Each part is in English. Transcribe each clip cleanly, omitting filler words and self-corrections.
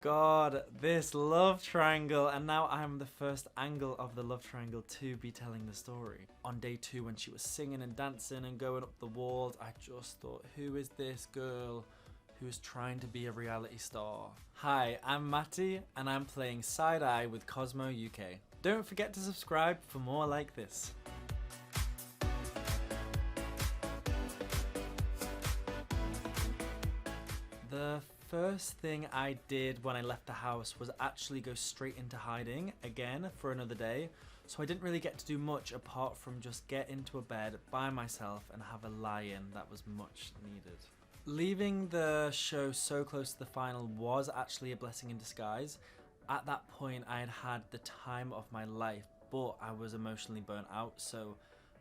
God, this love triangle, and now I'm the first angle of the love triangle to be telling the story. On day 2 when she was singing and dancing and going up the walls, I just thought, who is this girl who is trying to be a reality star? Hi, I'm Matty and I'm playing Side Eye with Cosmo UK. Don't forget to subscribe for more like this. The first thing I did when I left the house was actually go straight into hiding again for another day, so I didn't really get to do much apart from just get into a bed by myself and have a lie-in that was much needed. Leaving the show so close to the final was actually a blessing in disguise. At that point I had had the time of my life, but I was emotionally burnt out, so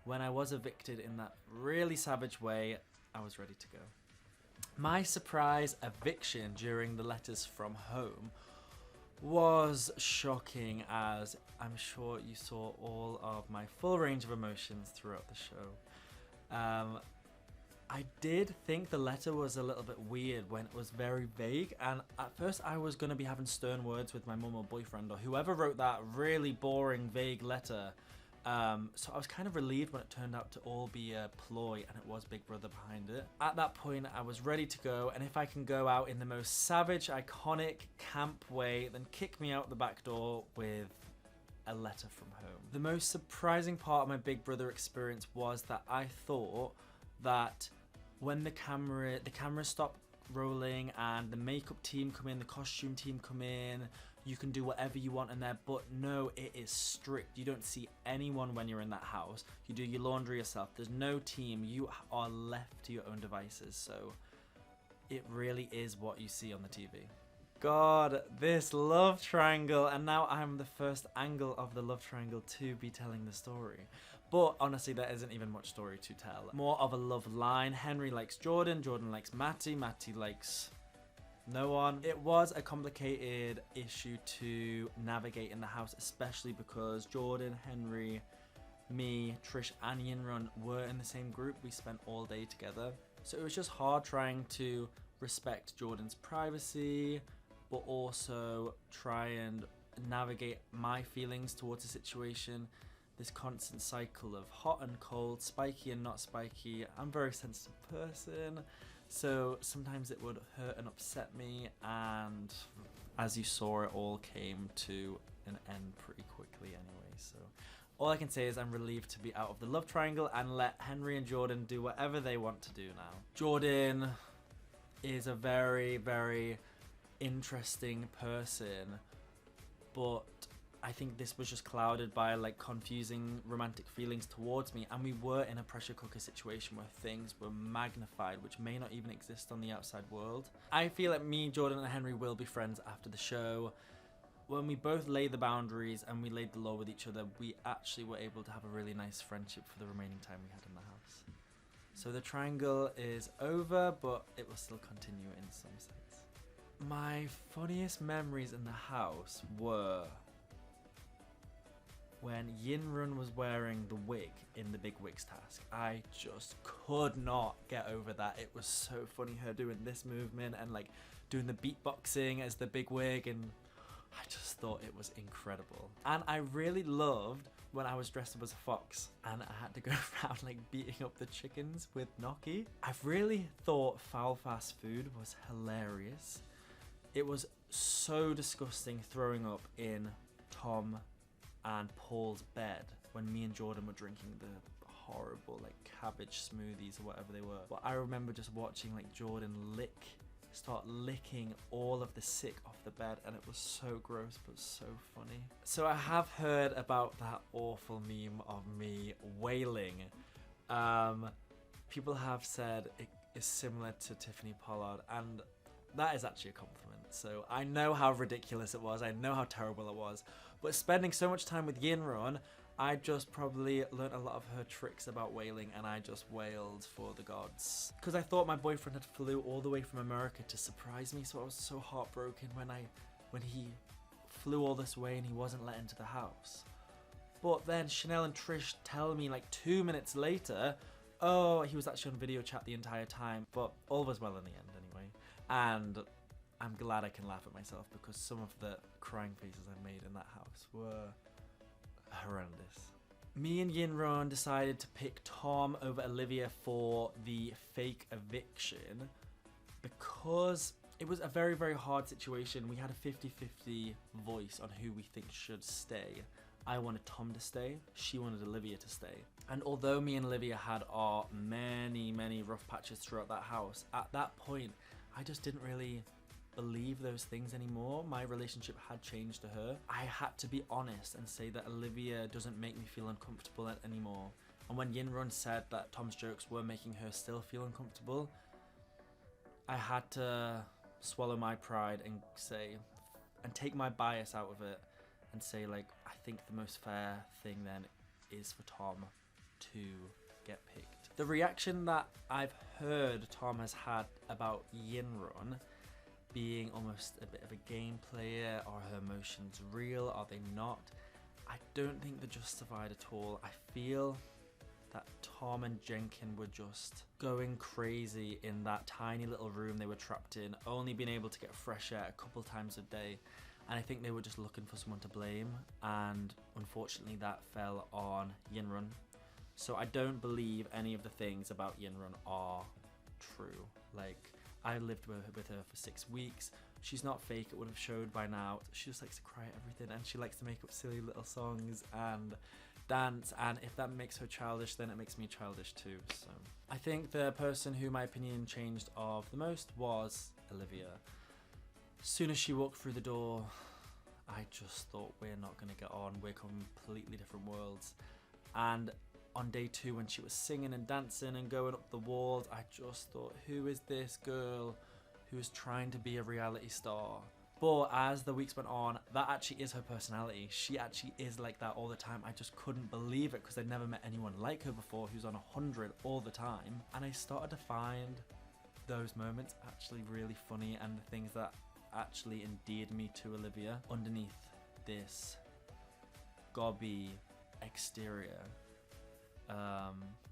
when I was evicted in that really savage way, I was ready to go. My surprise eviction during the letters from home was shocking, as I'm sure you saw all of my full range of emotions throughout the show. I did think the letter was a little bit weird when it was very vague, and at first I was going to be having stern words with my mum or boyfriend or whoever wrote that really boring vague letter. So I was kind of relieved when it turned out to all be a ploy and it was Big Brother behind it. At that point I was ready to go, and if I can go out in the most savage, iconic, camp way, then kick me out the back door with a letter from home. The most surprising part of my Big Brother experience was that I thought that when the camera stopped rolling and the makeup team come in, the costume team come in, you can do whatever you want in there, but no, it is strict. You don't see anyone when you're in that house. You do your laundry yourself. There's no team. You are left to your own devices, so it really is what you see on the TV. God, this love triangle, and now I'm the first angle of the love triangle to be telling the story. But honestly, there isn't even much story to tell. More of a love line. Henry likes Jordan, Jordan likes Matty, Matty likes no one. It was a complicated issue to navigate in the house, especially because Jordan, Henry, me, Trish and Yinrun were in the same group. We spent all day together. So it was just hard trying to respect Jordan's privacy, but also try and navigate my feelings towards the situation. This constant cycle of hot and cold, spiky and not spiky. I'm a very sensitive person, so sometimes it would hurt and upset me, and as you saw, it all came to an end pretty quickly anyway. So all I can say is I'm relieved to be out of the love triangle and let Henry and Jordan do whatever they want to do now. Jordan is a very, very interesting person, but I think this was just clouded by like confusing romantic feelings towards me, and we were in a pressure cooker situation where things were magnified, which may not even exist on the outside world. I feel like me, Jordan and Henry will be friends after the show. When we both laid the boundaries and we laid the law with each other, we actually were able to have a really nice friendship for the remaining time we had in the house. So the triangle is over, but it will still continue in some sense. My funniest memories in the house were when Yinrun was wearing the wig in the Big Wigs task. I just could not get over that. It was so funny, her doing this movement and like doing the beatboxing as the big wig, and I just thought it was incredible. And I really loved when I was dressed up as a fox and I had to go around like beating up the chickens with gnocchi. I've really thought foul fast food was hilarious. It was so disgusting throwing up in Tom and Paul's bed when me and Jordan were drinking the horrible like cabbage smoothies or whatever they were. But I remember just watching like Jordan start licking all of the sick off the bed, and it was so gross but so funny. So I have heard about that awful meme of me wailing. People have said it is similar to Tiffany Pollard, and that is actually a compliment. So I know how ridiculous it was, I know how terrible it was, but spending so much time with Yinrun, I just probably learned a lot of her tricks about wailing, and I just wailed for the gods. Because I thought my boyfriend had flew all the way from America to surprise me, so I was so heartbroken when he flew all this way and he wasn't let into the house. But then Chanel and Trish tell me like 2 minutes later, oh, he was actually on video chat the entire time, but all was well in the end anyway. And I'm glad I can laugh at myself because some of the crying faces I made in that house were horrendous. Me and Yinrun decided to pick Tom over Olivia for the fake eviction because it was a very, very hard situation. We had a 50-50 voice on who we think should stay. I wanted Tom to stay, she wanted Olivia to stay. And although me and Olivia had our many, many rough patches throughout that house, at that point, I just didn't really believe those things anymore. My relationship had changed to her. I had to be honest and say that Olivia doesn't make me feel uncomfortable anymore. And when Yinrun said that Tom's jokes were making her still feel uncomfortable, I had to swallow my pride and say, and take my bias out of it and say, like, I think the most fair thing then is for Tom to get picked. The reaction that I've heard Tom has had about Yinrun being almost a bit of a game player, are her emotions real, are they not? I don't think they're justified at all. I feel that Tom and Jenkin were just going crazy in that tiny little room they were trapped in, only being able to get fresh air a couple times a day. And I think they were just looking for someone to blame, and unfortunately that fell on Yinrun. So I don't believe any of the things about Yinrun are true. Like, I lived with her for 6 weeks. She's not fake, it would have showed by now. She just likes to cry at everything, and she likes to make up silly little songs and dance, and if that makes her childish, then it makes me childish too. So I think the person who my opinion changed of the most was Olivia. As soon as she walked through the door, I just thought, we're not going to get on, we're completely different worlds. And on day 2, when she was singing and dancing and going up the walls, I just thought, who is this girl who's trying to be a reality star? But as the weeks went on, that actually is her personality. She actually is like that all the time. I just couldn't believe it because I'd never met anyone like her before who's on 100 all the time. And I started to find those moments actually really funny, and the things that actually endeared me to Olivia underneath this gobby exterior.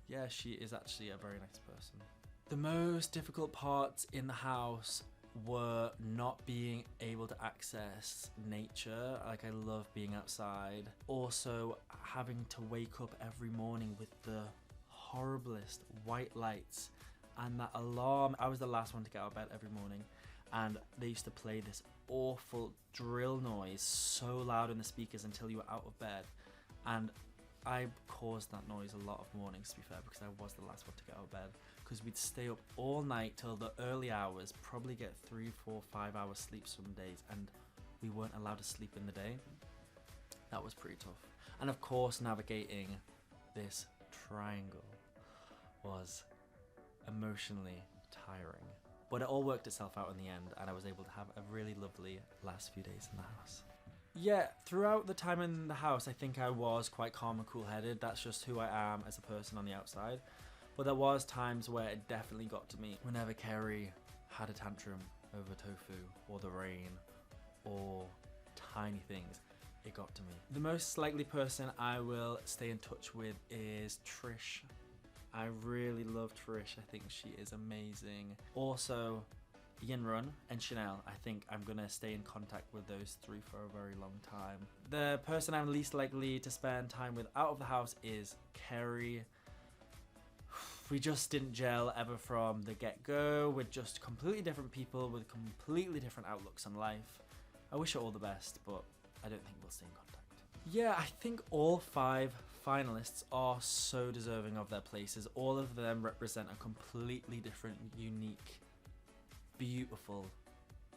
Yeah, she is actually a very nice person. The most difficult parts in the house were not being able to access nature. Like, I love being outside. Also having to wake up every morning with the horriblest white lights and that alarm. I was the last one to get out of bed every morning, and they used to play this awful drill noise so loud in the speakers until you were out of bed. And I caused that noise a lot of mornings, to be fair, because I was the last one to get out of bed, because we'd stay up all night till the early hours, probably get 3, 4, 5 hours sleep some days, and we weren't allowed to sleep in the day. That was pretty tough. And of course, navigating this triangle was emotionally tiring. But it all worked itself out in the end, and I was able to have a really lovely last few days in the house. Yeah, throughout the time in the house, I think I was quite calm and cool-headed. That's just who I am as a person on the outside. But there was times where it definitely got to me. Whenever Kerry had a tantrum over tofu, or the rain, or tiny things, it got to me. The most likely person I will stay in touch with is Trish. I really love Trish. I think she is amazing. Also, Yinrun and Chanel. I think I'm gonna stay in contact with those 3 for a very long time. The person I'm least likely to spend time with out of the house is Kerry. We just didn't gel ever from the get-go. We're just completely different people with completely different outlooks on life. I wish her all the best, but I don't think we'll stay in contact. Yeah, I think all 5 finalists are so deserving of their places. All of them represent a completely different, unique, beautiful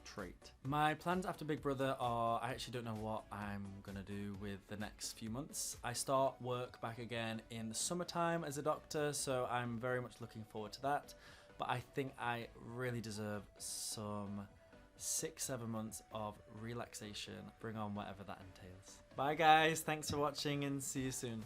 trait. My plans after Big Brother are, I actually don't know what I'm gonna do with the next few months. I start work back again in the summertime as a doctor, so I'm very much looking forward to that. But I think I really deserve some 6-7 months of relaxation. Bring on whatever that entails. Bye guys, thanks for watching and see you soon.